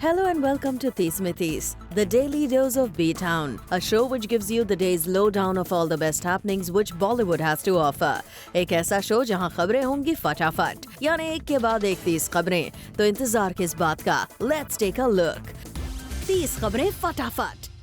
Hello and welcome to Tees Mein Tees, the daily dose of B-Town, a show which gives you the day's lowdown of all the best happenings which Bollywood has to offer. एक ऐसा show जहां खबरें होंगी फटाफट, यानी एक के बाद एक 30 खबरें। तो इंतजार किस बात का? Let's take a look. 30 खबरें फटाफट।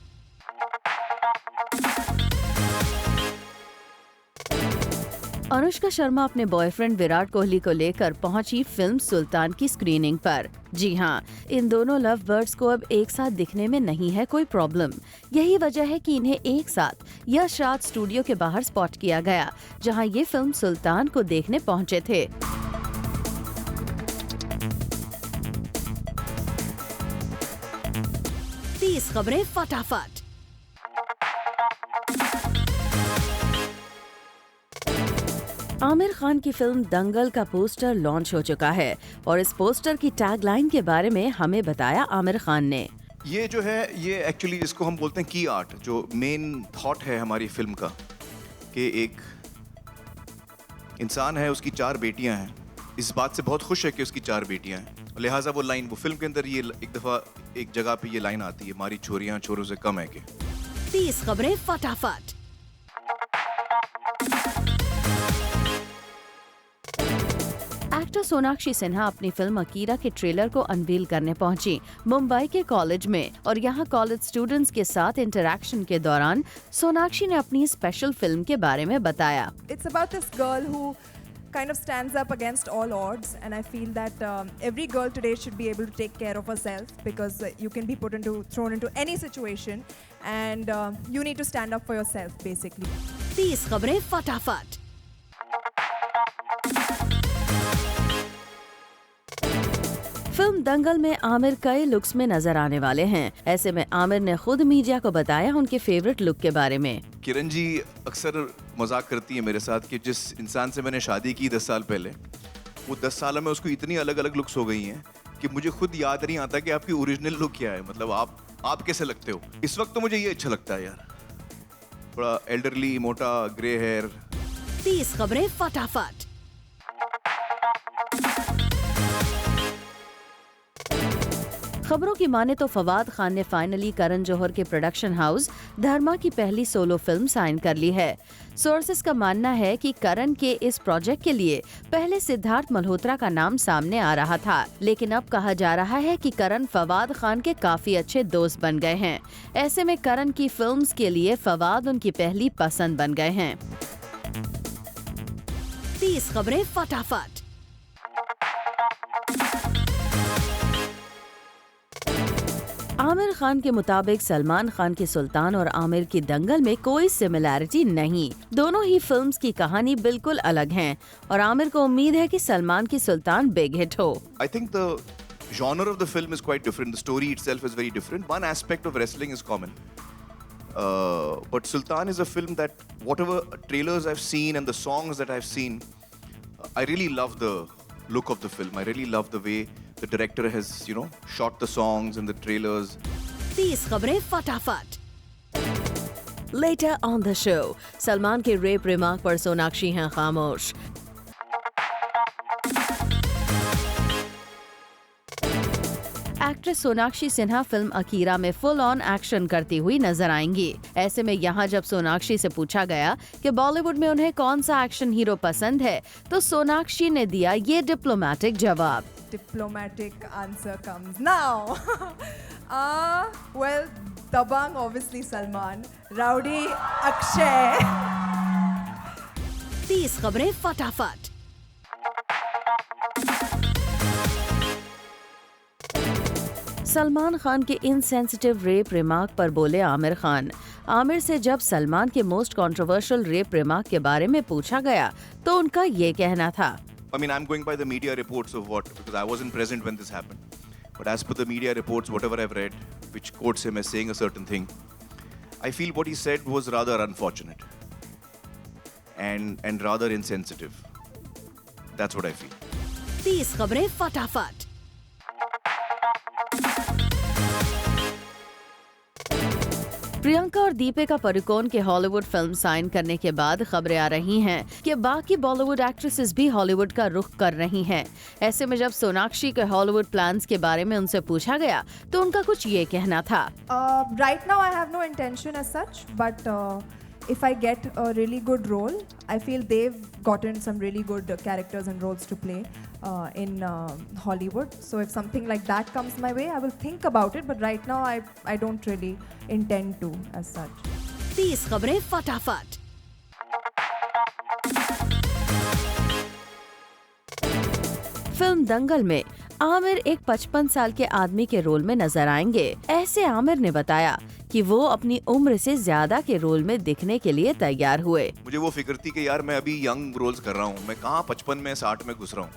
अनुष्का शर्मा अपने बॉयफ्रेंड विराट कोहली को लेकर पहुंची फिल्म सुल्तान की स्क्रीनिंग पर। जी हां, इन दोनों लव बर्ड्स को अब एक साथ दिखने में नहीं है कोई प्रॉब्लम। यही वजह है कि इन्हें एक साथ यश राज स्टूडियो के बाहर स्पॉट किया गया, जहां ये फिल्म सुल्तान को देखने पहुंचे थे। तीस खबरें फटाफट। आमिर खान की फिल्म दंगल का पोस्टर लॉन्च हो चुका है और इस पोस्टर की टैगलाइन के बारे में हमें बताया आमिर खान ने। ये जो है ये एक्चुअली इसको हम बोलते हैं की आर्ट, जो मेन थॉट है हमारी फिल्म का कि एक इंसान है, उसकी 4 बेटियां हैं, इस बात से बहुत खुश है कि उसकी 4 बेटियां हैं, लिहाजा वो लाइन वो फिल्म के अंदर ये एक दफ़ा एक जगह पे ये लाइन आती है, हमारी छोरियां छोरों से कम है के। 30 खबरें फटाफट। एक्टर सोनाक्षी सिन्हा अपनी फिल्म अकीरा के ट्रेलर को अनवील करने पहुंची मुंबई के कॉलेज में, और यहां कॉलेज स्टूडेंट्स के साथ इंटरैक्शन के दौरान सोनाक्षी ने अपनी स्पेशल फिल्म के बारे में बताया। It's about this girl who kind of stands up against all odds, and I feel that every girl today should be able to take care of herself, because you can be thrown into any situation, and you need to stand up for yourself basically. 30 खबरें फटाफट। Film दंगल में आमिर कई looks में नजर आने वाले हैं। ऐसे में आमिर ने खुद मीडिया को बताया उनके फेवरेट लुक के बारे में। किरण जी अक्सर मजाक करती है मेरे साथ कि जिस इंसान से मैंने शादी की 10 साल पहले, वो 10 सालों में उसको इतनी अलग अलग लुक्स हो गई हैं कि मुझे खुद याद नहीं आता कि आपकी ओरिजिनल लुक क्या है, मतलब आप कैसे लगते हो। इस वक्त तो मुझे ये अच्छा लगता है यार, थोड़ा एल्डरली, मोटा, ग्रे हेयर। 30 खबरें फटाफट। खबरों की माने तो फवाद खान ने फाइनली करण जौहर के प्रोडक्शन हाउस धर्मा की पहली सोलो फिल्म साइन कर ली है। सोर्सेस का मानना है कि करण के इस प्रोजेक्ट के लिए पहले सिद्धार्थ मल्होत्रा का नाम सामने आ रहा था, लेकिन अब कहा जा रहा है कि करण फवाद खान के काफी अच्छे दोस्त बन गए हैं। ऐसे में करण की फिल्म्स के लिए फवाद उनकी पहली पसंद बन गए हैं। 30 खबरें फटाफट। आमिर खान के मुताबिक सलमान खान की सुल्तान और आमिर की दंगल में कोई सिमिलैरिटी नहीं। दोनों ही फिल्म्स की कहानी बिल्कुल अलग हैं और आमिर को उम्मीद है कि सलमान की सुल्तान बिग हिट हो। I think the genre of the film is quite different. The story itself is very different. One aspect of wrestling is common. But Sultan is a film that whatever trailers I've seen and the songs that I've seen, I really love the look of the film. I really love the way the director has, shot the songs and the trailers. 30 खबरें फटाफट। Later on the show, Salman के rape remark पर सोनाक्षी हैं खामोश। Actress Sonakshi Sinha film Akira में full on action करती हुई नजर आएंगी। ऐसे में यहाँ जब सोनाक्षी से पूछा गया कि बॉलीवुड में उन्हें कौन सा एक्शन हीरो पसंद है, तो सोनाक्षी ने दिया ये डिप्लोमेटिक जवाब। Diplomatic answer comes now. Well, Dabangg obviously Salman, Rowdy Akshay. 30 खबरें फटाफट। सलमान खान के इनसेंसिटिव रेप रिमार्क पर बोले आमिर खान। आमिर से जब सलमान के मोस्ट कंट्रोवर्शियल रेप रिमार्क के बारे में पूछा गया तो उनका ये कहना था। I mean, I'm going by the media reports of what, because I wasn't present when this happened. But as per the media reports, whatever I've read, which quotes him as saying a certain thing, I feel what he said was rather unfortunate and rather insensitive. That's what I feel. 30 खबरें फटाफट। प्रियंका और दीपिका पादुकोण के Hollywood film sign करने के बाद खबरें आ रही हैं कि बाकी बॉलीवुड एक्ट्रेसेस भी हॉलीवुड का रुख कर रही हैं। ऐसे में जब सोनाक्षी के हॉलीवुड प्लान्स के बारे में उनसे पूछा गया तो उनका कुछ ये कहना था। Right now, I have no intention as such, but if I get a really good role, I feel they've gotten some really good characters and roles to play in Hollywood. So if something like that comes my way, I will think about it. But right now, I don't really intend to as such. 30 खबरें फटाफट। Film दंगल में आमिर एक 55 साल के आदमी के role में नजर आएंगे। ऐसे आमिर ने बताया कि वो अपनी उम्र से ज्यादा के रोल में दिखने के लिए तैयार हुए। मुझे वो फिक्र थी कि यार मैं अभी यंग रोल्स कर रहा हूँ, मैं कहाँ 55 में 60 में घुस रहा हूँ।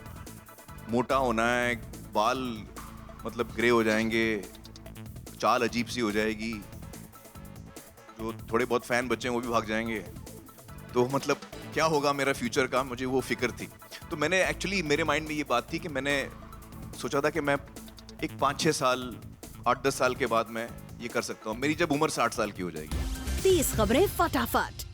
मोटा होना है, बाल मतलब ग्रे हो जाएंगे, चाल अजीब सी हो जाएगी, जो थोड़े बहुत फैन बच्चे हैं वो भी भाग जाएंगे, तो मतलब क्या होगा मेरा फ्यूचर का, मुझे वो फिक्र थी। तो मैंने एक्चुअली मेरे माइंड में ये बात थी कि मैंने सोचा था कि मैं एक 5-6 साल 8-10 साल के बाद मैं ये कर सकता हूँ, मेरी जब उम्र 60 साल की हो जाएगी। 30 खबरें फटाफट।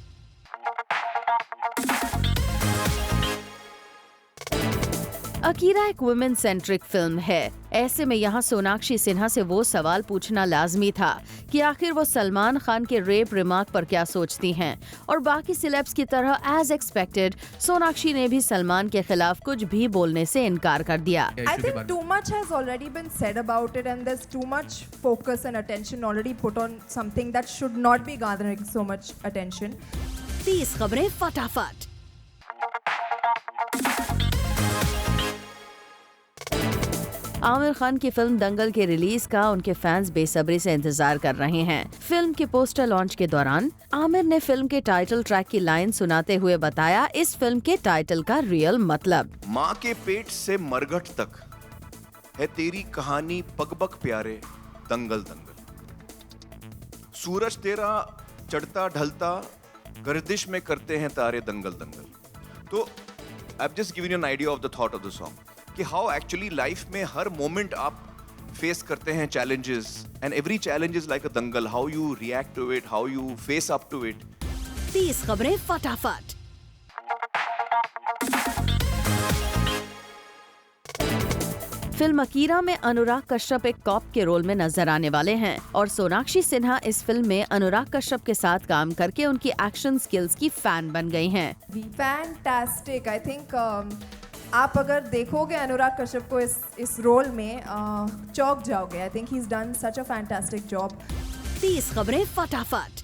अकीरा एक वुमेन सेंट्रिक फिल्म है। ऐसे में यहाँ सोनाक्षी सिन्हा से वो सवाल पूछना लाजमी था कि आखिर वो सलमान खान के रेप रिमार्क पर क्या सोचती हैं। और बाकी सिलेब्स की तरह एज एक्सपेक्टेड सोनाक्षी ने भी सलमान के खिलाफ कुछ भी बोलने से इनकार कर दिया। I think too much has already been said about it, and there's too much focus and attention already put on something that should not be garnering so much attention. 30 खबरें फटाफट। आमिर खान की फिल्म दंगल के रिलीज का उनके fans बेसब्री से इंतजार कर रहे हैं। फिल्म के पोस्टर लॉन्च के दौरान आमिर ने फिल्म के टाइटल ट्रैक की लाइन सुनाते हुए बताया इस फिल्म के टाइटल का रियल मतलब। माँ के पेट से मरघट तक है तेरी कहानी, पग पग प्यारे दंगल दंगल। सूरज तेरा चढ़ता ढलता, गर्दिश में करते हैं तारे दंगल दंगल। तो I have just given you an idea of the thought of the song कि हाउ एक्चुअली लाइफ में हर मोमेंट आप फेस करते हैं challenges, and every challenge is like a dangal, how you react to it, how you face up to it. 30 खबरें फटाफट। Film Akira में अनुराग कश्यप एक कॉप के रोल में नजर आने वाले हैं और सोनाक्षी सिन्हा इस फिल्म में अनुराग कश्यप के साथ काम करके उनकी एक्शन स्किल्स की फैन बन गई हैं। Fantastic. I think आप अगर देखोगे अनुराग कश्यप को इस रोल में चौंक जाओगे। I think he is done such a fantastic job. 30 खबरें फटाफट।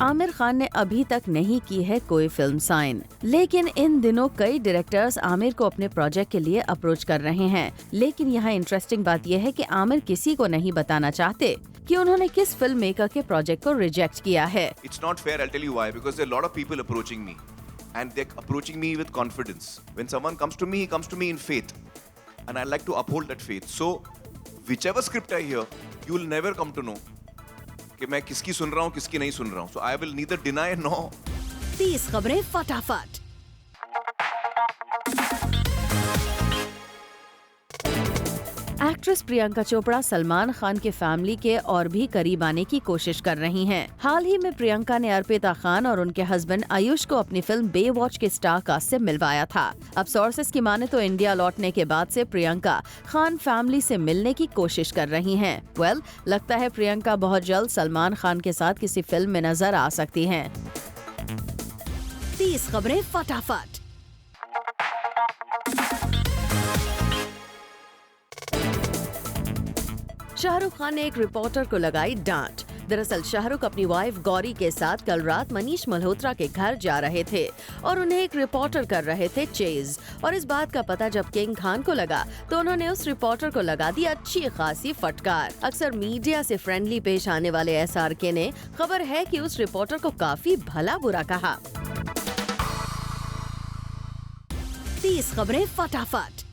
आमिर खान ने अभी तक नहीं की है कोई फिल्म साइन, लेकिन इन दिनों कई डायरेक्टर्स आमिर को अपने प्रोजेक्ट के लिए अप्रोच कर रहे हैं। लेकिन यहाँ इंटरेस्टिंग बात यह है कि आमिर किसी को नहीं बताना चाहते कि उन्होंने किस फिल्म मेकर के प्रोजेक्ट को रिजेक्ट किया है। It's not fair, I'll tell you why, because there are a lot of people approaching me and they're approaching me with confidence. When someone comes to me, he comes to me in faith and I like to uphold that faith. So whichever script I hear, you will never come to know कि मैं किसकी सुन रहा हूँ, किसकी नहीं सुन रहा हूँ. So I will neither deny nor 30 खबरें फटाफट। एक्ट्रेस प्रियंका चोपड़ा सलमान खान के फैमिली के और भी करीब आने की कोशिश कर रही हैं। हाल ही में प्रियंका ने अर्पिता खान और उनके हस्बैंड आयुष को अपनी फिल्म बेवॉच के स्टार कास्ट से मिलवाया था। अब सोर्सेस की माने तो इंडिया लौटने के बाद से प्रियंका खान फैमिली से मिलने की कोशिश कर रही हैं। लगता है प्रियंका बहुत जल्द सलमान खान के साथ किसी फिल्म में नजर आ सकती हैं। 30 खबरें फटाफट। शाहरुख खान ने एक रिपोर्टर को लगाई डांट। दरअसल शाहरुख अपनी वाइफ गौरी के साथ कल रात मनीष मल्होत्रा के घर जा रहे थे और उन्हें एक रिपोर्टर कर रहे थे चेज। और इस बात का पता जब किंग खान को लगा तो उन्होंने उस रिपोर्टर को लगा दी अच्छी खासी फटकार। अक्सर मीडिया से फ्रेंडली पेश आने वाले एसआरके ने खबर है कि उस रिपोर्टर को काफी भला बुरा कहा। 30 खबरें फटाफट।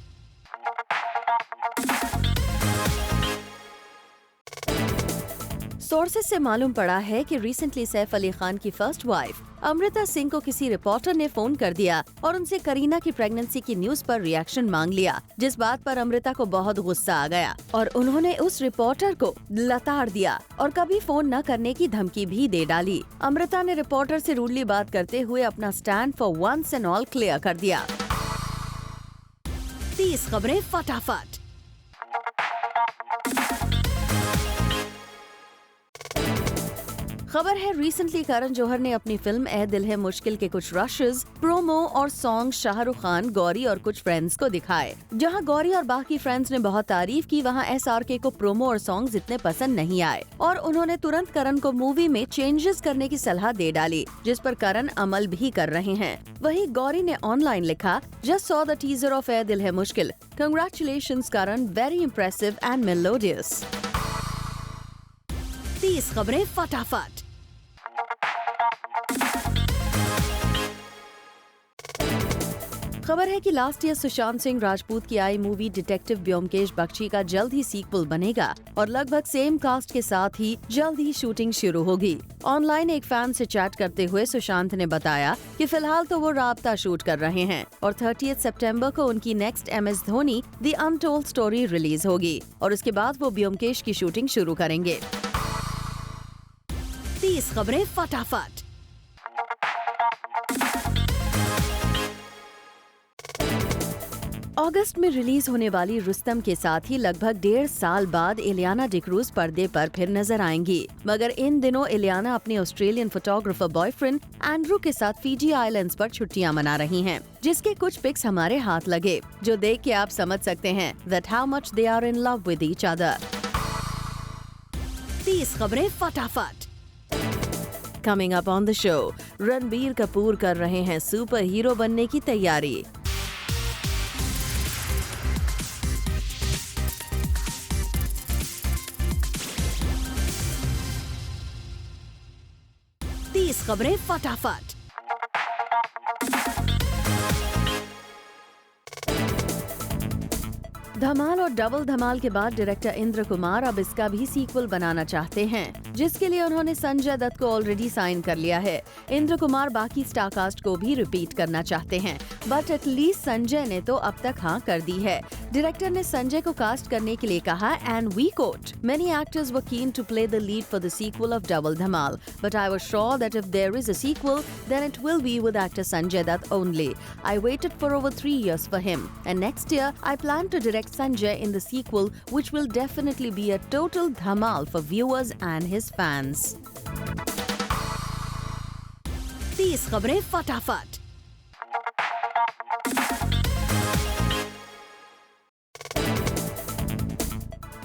सोर्सेस से मालूम पड़ा है कि रिसेंटली सैफ अली खान की फर्स्ट वाइफ अमृता सिंह को किसी रिपोर्टर ने फोन कर दिया और उनसे करीना की प्रेगनेंसी की न्यूज पर रिएक्शन मांग लिया, जिस बात पर अमृता को बहुत गुस्सा आ गया और उन्होंने उस रिपोर्टर को लताड़ दिया और कभी फोन न करने की धमकी भी दे डाली। अमृता ने रिपोर्टर से रूडली बात करते हुए अपना stand for once and all clear कर दिया। 30 खबरें फटाफट। खबर है रिसेंटली करण जौहर ने अपनी फिल्म ए दिल है मुश्किल के कुछ रशेस, प्रोमो और सॉन्ग शाहरुख खान, गौरी और कुछ फ्रेंड्स को दिखाए। जहां गौरी और बाकी फ्रेंड्स ने बहुत तारीफ की, वहां SRK को प्रोमो और सॉन्ग्स इतने पसंद नहीं आए और उन्होंने तुरंत करण को मूवी में चेंजेस करने की सलाह दे डाली, जिस पर करण अमल भी कर रहे हैं। वहीं गौरी ने ऑनलाइन लिखा, just saw the teaser of Ae Dil Hai Mushkil, congratulations Karan, very impressive and melodious. 30 खबरें फटाफट। खबर है कि लास्ट ईयर सुशांत सिंह राजपूत की आई मूवी डिटेक्टिव ब्योमकेश बख्शी का जल्द ही सीक्वल बनेगा और लगभग सेम कास्ट के साथ ही जल्द ही शूटिंग शुरू होगी। ऑनलाइन एक फैन से चैट करते हुए सुशांत ने बताया कि फिलहाल तो वो राबता शूट कर रहे हैं और 30 सितंबर को उनकी next MS Dhoni the untold story release होगी और उसके बाद वो ब्योमकेश की शूटिंग शुरू करेंगे। 30 खबरें फटाफट। अगस्त में रिलीज होने वाली रुस्तम के साथ ही लगभग 1.5 साल बाद इलियाना डिक्रूज पर्दे पर फिर नजर आएंगी, मगर इन दिनों इलियाना अपने ऑस्ट्रेलियन फोटोग्राफर बॉयफ्रेंड एंड्रू के साथ फीजी आइलैंड्स पर छुट्टियां मना रही हैं, जिसके कुछ पिक्स हमारे हाथ लगे, जो देख के आप समझ सकते हैं that how much they are in love with each other। 30 खबरें फटाफट। Coming up on the show, Ranbir Kapoor कर रहे हैं सुपर हीरो बनने की तैयारी। खबरें फटाफट। धमाल और डबल धमाल के बाद डायरेक्टर इंद्र कुमार अब इसका भी सीक्वल बनाना चाहते हैं, जिसके लिए उन्होंने संजय दत्त को ऑलरेडी साइन कर लिया है। इंद्र कुमार बाकी स्टारकास्ट को भी रिपीट करना चाहते हैं, बट एटलीस्ट संजय ने तो अब तक हाँ कर दी है। डायरेक्टर ने संजय को कास्ट करने के लिए कहा and we quote, many actors were keen to play the lead for the sequel of double Dhamaal, but I was sure that if there is a sequel then it will be with actor Sanjay Dutt only. I waited for over 3 years for him and next year I plan to direct Sanjay in the sequel, which will definitely be a total dhamal for viewers and his fans। 30 खबरें फटाफट।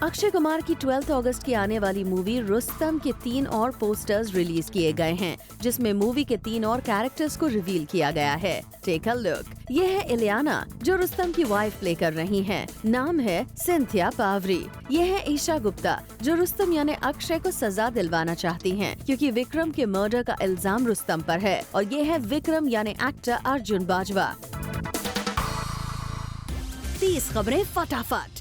अक्षय कुमार की 12 अगस्त की आने वाली movie Rustam के 3 और posters release किए गए हैं, जिसमें मूवी के 3 और कैरेक्टर्स को रिवील किया गया है। Take a look. ये है इलियाना, जो रुस्तम की वाइफ प्ले कर रही हैं। नाम है सिंथिया पावरी। ये है ईशा गुप्ता, जो रुस्तम यानी अक्षय को सजा दिलवाना चाहती हैं, क्योंकि विक्रम के मर्डर का इल्जाम रुस्तम पर है। और ये है विक्रम यानी एक्टर अर्जुन बाजवा। 30 खबरें फटाफट।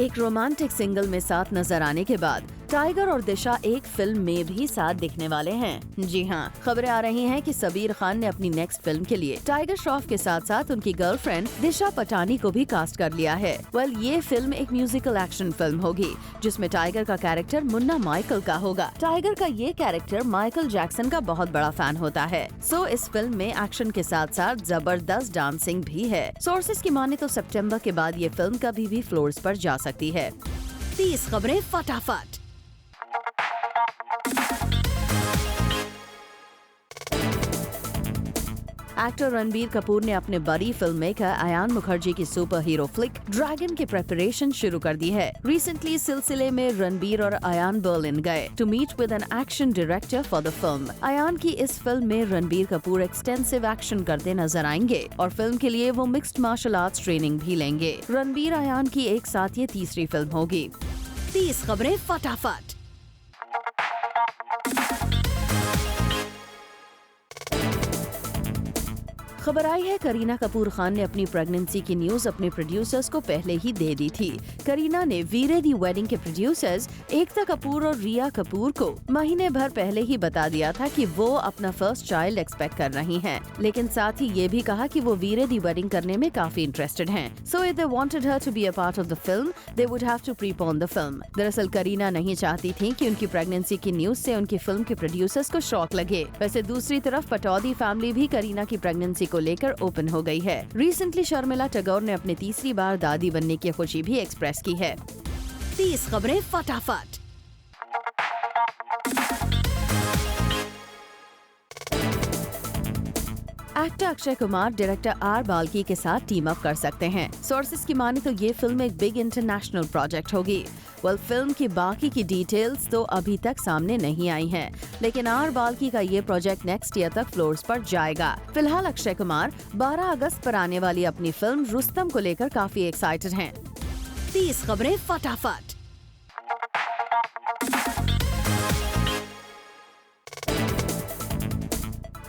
एक रोमांटिक सिंगल में साथ नजर आने के बाद टाइगर और दिशा एक फिल्म में भी साथ दिखने वाले हैं। जी हाँ, खबरें आ रही हैं कि सबीर खान ने अपनी नेक्स्ट फिल्म के लिए टाइगर श्रॉफ के साथ साथ उनकी गर्लफ्रेंड दिशा पटानी को भी कास्ट कर लिया है। ये फिल्म एक म्यूजिकल एक्शन फिल्म होगी, जिसमें टाइगर का कैरेक्टर मुन्ना माइकल का होगा। टाइगर का ये कैरेक्टर माइकल जैक्सन का बहुत बड़ा फैन होता है। सो इस फिल्म में एक्शन के साथ साथ जबरदस्त डांसिंग भी है। सोर्सेज की माने तो सितंबर के बाद ये फिल्म कभी भी फ्लोर्स पर जा सकती है। 30 खबरें फटाफट। एक्टर रणबीर कपूर ने अपने बड़ी फिल्म मेकर अयान मुखर्जी की सुपर हीरो फ्लिक ड्रैगन की प्रेपरेशन शुरू कर दी है। रिसेंटली इस सिलसिले में रणबीर और अयान बर्लिन गए to meet with an action director for the film. Ayan की इस फिल्म में रणबीर कपूर एक्सटेंसिव एक्शन करते नजर आएंगे और फिल्म के लिए वो मिक्स्ड मार्शल आर्ट्स ट्रेनिंग भी लेंगे। रणबीर अयान की एक साथ ये तीसरी फिल्म होगी। 30 खबरें फटाफट। खबर आई है करीना कपूर खान ने अपनी प्रेगनेंसी की न्यूज अपने प्रोड्यूसर्स को पहले ही दे दी थी। करीना ने वीरे दी वेडिंग के प्रोड्यूसर्स एकता कपूर और रिया कपूर को महीने भर पहले ही बता दिया था कि वो अपना फर्स्ट चाइल्ड एक्सपेक्ट कर रही हैं, लेकिन साथ ही ये भी कहा कि वो वीरे दी वेडिंग करने में काफी इंटरेस्टेड हैं। So if they wanted her to be a part of the film, they would have to prepone the film. दरअसल करीना नहीं चाहती थी कि उनकी प्रेगनेंसी की न्यूज से उनकी फिल्म के प्रोड्यूसर्स को शॉक लगे। वैसे दूसरी तरफ पटौदी फैमिली भी करीना की प्रेगनेंसी को लेकर ओपन हो गई है। रिसेंटली शर्मिला टैगोर ने अपनी तीसरी बार दादी बनने की खुशी भी एक्सप्रेस की है। 30 खबरें फटाफट। एक्टर अक्षय कुमार डायरेक्टर आर बाल्की के साथ टीम अप कर सकते हैं। सोर्सेज की माने तो ये फिल्म एक बिग इंटरनेशनल प्रोजेक्ट होगी। फिल्म की बाकी की डिटेल्स तो अभी तक सामने नहीं आई हैं, लेकिन आर बाल्की का ये प्रोजेक्ट नेक्स्ट ईयर तक फ्लोर्स पर जाएगा। फिलहाल अक्षय कुमार 12 अगस्त पर आने वाली अपनी फिल्म रुस्तम को लेकर काफी एक्साइटेड हैं। 30 खबरें फटाफट।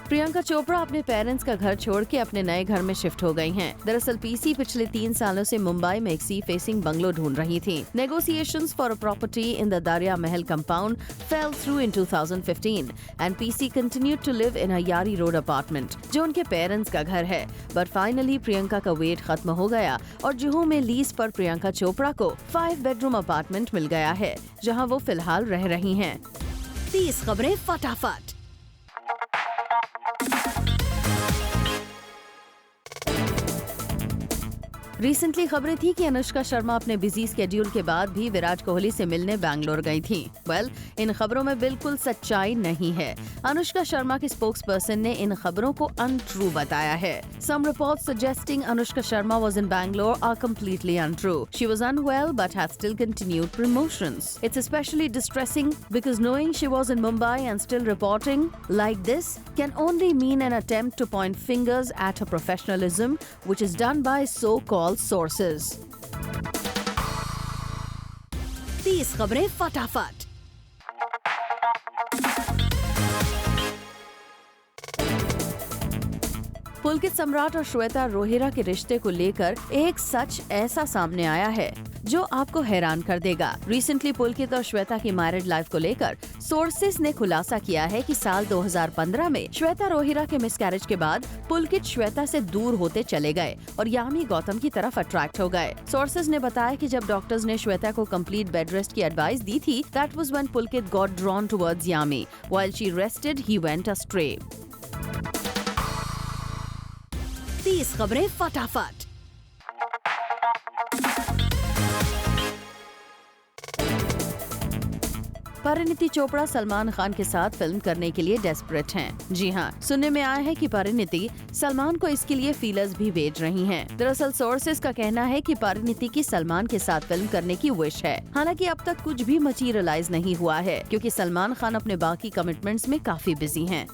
प्रियंका चोपड़ा अपने पेरेंट्स का घर छोड़ के अपने नए घर में शिफ्ट हो गई हैं। दरअसल पीसी पिछले 3 सालों से मुंबई में एक सी फेसिंग बंगलो ढूंढ रही थी। Negotiations for a property in the Dariya Mahal compound fell through in 2015 and PC continued to live in a Yari Road apartment, जो उनके पेरेंट्स का घर है। बट फाइनली प्रियंका का वेट खत्म हो गया और जुहू में लीज पर प्रियंका चोपड़ा को 5 बेडरूम अपार्टमेंट मिल गया है, जहाँ वो फिलहाल रह रही हैं। 30 खबरें फटाफट। रिसेंटली खबरें थी कि अनुष्का शर्मा अपने बिजी स्केड्यूल के बाद भी विराट कोहली से मिलने बैंगलोर गई थी। इन खबरों में बिल्कुल सच्चाई नहीं है। अनुष्का शर्मा के स्पोक्स पर्सन ने इन खबरों को अनट्रू बताया है। Some reports suggesting Anushka Sharma was in Bangalore are completely untrue. She was unwell but has still continued promotions. It's specially distressing because knowing she was in Mumbai and still reporting like this can only mean an attempt to point fingers at her professionalism, which is done by so-called sources. 30 खबरें फटाफट। पुलकित सम्राट और श्वेता रोहिरा के रिश्ते को लेकर एक सच ऐसा सामने आया है जो आपको हैरान कर देगा। रिसेंटली पुलकित और श्वेता की मैरिड लाइफ को लेकर सोर्सेस ने खुलासा किया है कि साल 2015 में श्वेता रोहिरा के मिसकैरेज के बाद पुलकित श्वेता से दूर होते चले गए और यामी गौतम की तरफ अट्रैक्ट हो गए। सोर्सेस ने बताया कि जब डॉक्टर्स ने श्वेता को कंप्लीट बेड रेस्ट की एडवाइस दी थी, that was when Pulkit got drawn towards Yami. While she rested, he went astray. 30 खबरें फटाफट। परिणीति चोपड़ा सलमान खान के साथ फिल्म करने के लिए डेस्परेट हैं। जी हाँ, सुनने में आया है कि परिणीति सलमान को इसके लिए फीलर्स भी भेज रही हैं। दरअसल सोर्सेस का कहना है कि परिणीति की सलमान के साथ फिल्म करने की विश है। हालांकि अब तक कुछ भी मटीरियलाइज नहीं हुआ है, क्योंकि सलमान खान अपने बाकी कमिटमेंट्स में काफी बिजी हैं।